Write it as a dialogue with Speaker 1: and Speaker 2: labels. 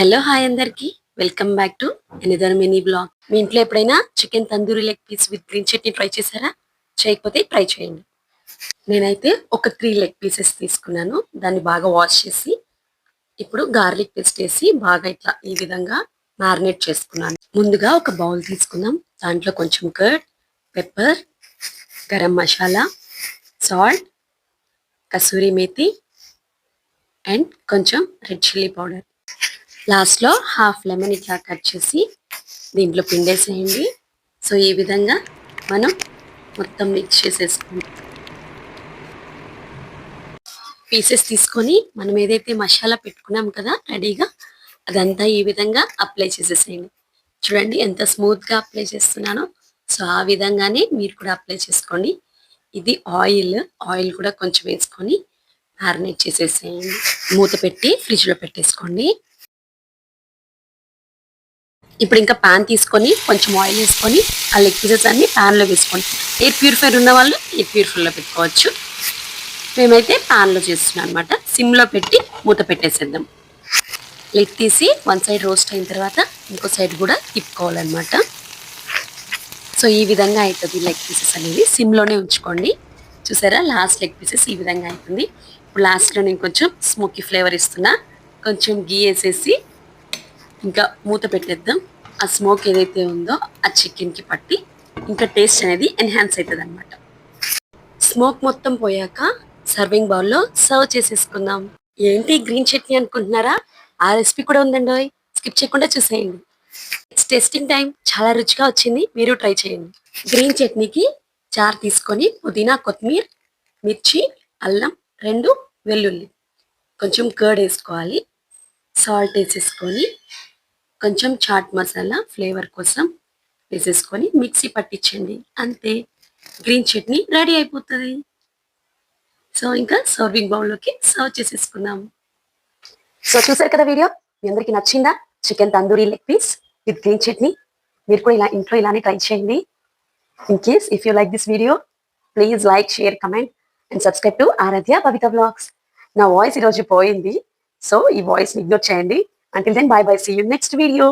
Speaker 1: Hello hi అందరికి welcome back to another mini blog. మీ ఇంట్లో ఎప్పుడైనా chicken tandoori leg piece with green chutney try చేశారా? చేయకపోతే ట్రై చేయండి. నేనైతే ఒక 3 లెగ్ పీసెస్ తీసుకున్నాను. దాన్ని బాగా వాష్ చేసి ఇప్పుడు గార్లిక్ పేస్ట్ వేసి బాగా ఇట్లా ఈ విధంగా మ్యారినేట్ చేసుకున్నాను. ముందుగా ఒక బౌల్ తీసుకుందాం. దాంట్లో కొంచెం curd, pepper, garam masala, salt, kasuri methi and కొంచెం రెడ్ చిల్లీ పౌడర్. లాస్ట్లో హాఫ్ లెమన్ ఇట్లా కట్ చేసి దీంట్లో పిండేసేయండి. సో ఈ విధంగా మనం మొత్తం మిక్స్ చేసేసుకుంటాం. పీసెస్ తీసుకొని మనం ఏదైతే మసాలా పెట్టుకున్నాం కదా రెడీగా, అదంతా ఈ విధంగా అప్లై చేసేసేయండి. చూడండి ఎంత స్మూత్గా అప్లై చేస్తున్నానో. సో ఆ విధంగానే మీరు కూడా అప్లై చేసుకోండి. ఇది ఆయిల్ కూడా కొంచెం వేసుకొని మ్యారినేట్ చేసేసేయండి. మూత పెట్టి ఫ్రిడ్జ్లో పెట్టేసుకోండి. ఇప్పుడు ఇంకా ప్యాన్ తీసుకొని కొంచెం ఆయిల్ వేసుకొని ఆ లెగ్ పీసెస్ అన్ని ప్యాన్లో వేసుకోండి. ఎయిర్ ప్యూరిఫైర్ ఉన్న వాళ్ళు ఎయిర్ ప్యూరిఫైర్లో పెట్టుకోవచ్చు. మేమైతే ప్యాన్లో చేస్తున్నాం అనమాట. సిమ్లో పెట్టి మూత పెట్టేసేద్దాం. లెగ్ తీసి వన్ సైడ్ రోస్ట్ అయిన తర్వాత ఇంకో సైడ్ కూడా తిప్పుకోవాలన్నమాట. సో ఈ విధంగా అవుతుంది లెగ్ పీసెస్ అనేది. సిమ్లోనే ఉంచుకోండి. చూసారా లాస్ట్ లెగ్ పీసెస్ ఈ విధంగా అవుతుంది. ఇప్పుడు లాస్ట్లో నేను కొంచెం స్మోకీ ఫ్లేవర్ ఇస్తున్నా. కొంచెం గీ వేసేసి ఇంకా మూత పెట్టేద్దాం. ఆ స్మోక్ ఏదైతే ఉందో ఆ చికెన్కి పట్టి ఇంకా టేస్ట్ అనేది ఎన్హాన్స్ అవుతుంది అనమాట. స్మోక్ మొత్తం పోయాక సర్వింగ్ బౌల్లో సర్వ్ చేసేసుకుందాం. ఏంటి గ్రీన్ చట్నీ అనుకుంటున్నారా? ఆ రెసిపీ కూడా ఉందండి, స్కిప్ చేయకుండా చూసేయండి. It's tasting time. చాలా రుచిగా వచ్చింది, మీరు ట్రై చేయండి. గ్రీన్ చట్నీకి జార్ తీసుకొని పుదీనా, కొత్తిమీర, మిర్చి, అల్లం, 2 వెల్లుల్లి, కొంచెం కర్డ్ వేసుకోవాలి, సాల్ట్ వేసేసుకొని కొంచెం చాట్ మసాలా ఫ్లేవర్ కోసం వేసేసుకొని మిక్సీ పట్టించండి. అంతే, గ్రీన్ చట్నీ రెడీ అయిపోతుంది. సో ఇంకా సర్వింగ్ బౌల్లోకి సర్వ్ చేసేసుకుందాం. సో చూసారు కదా వీడియో, మీ అందరికీ నచ్చిందా? Chicken tandoori leg piece with green chutney. మీరు కూడా ఇంట్లో ఇలానే ట్రై చేయండి. In case if you like this video, please like, share, comment and subscribe to Aaradhya Bhavitha blogs. నా వాయిస్ ఈరోజు పోయింది, సో ఈ వాయిస్ ఇగ్నోర్ చేయండి. Until then, bye bye. See you next video.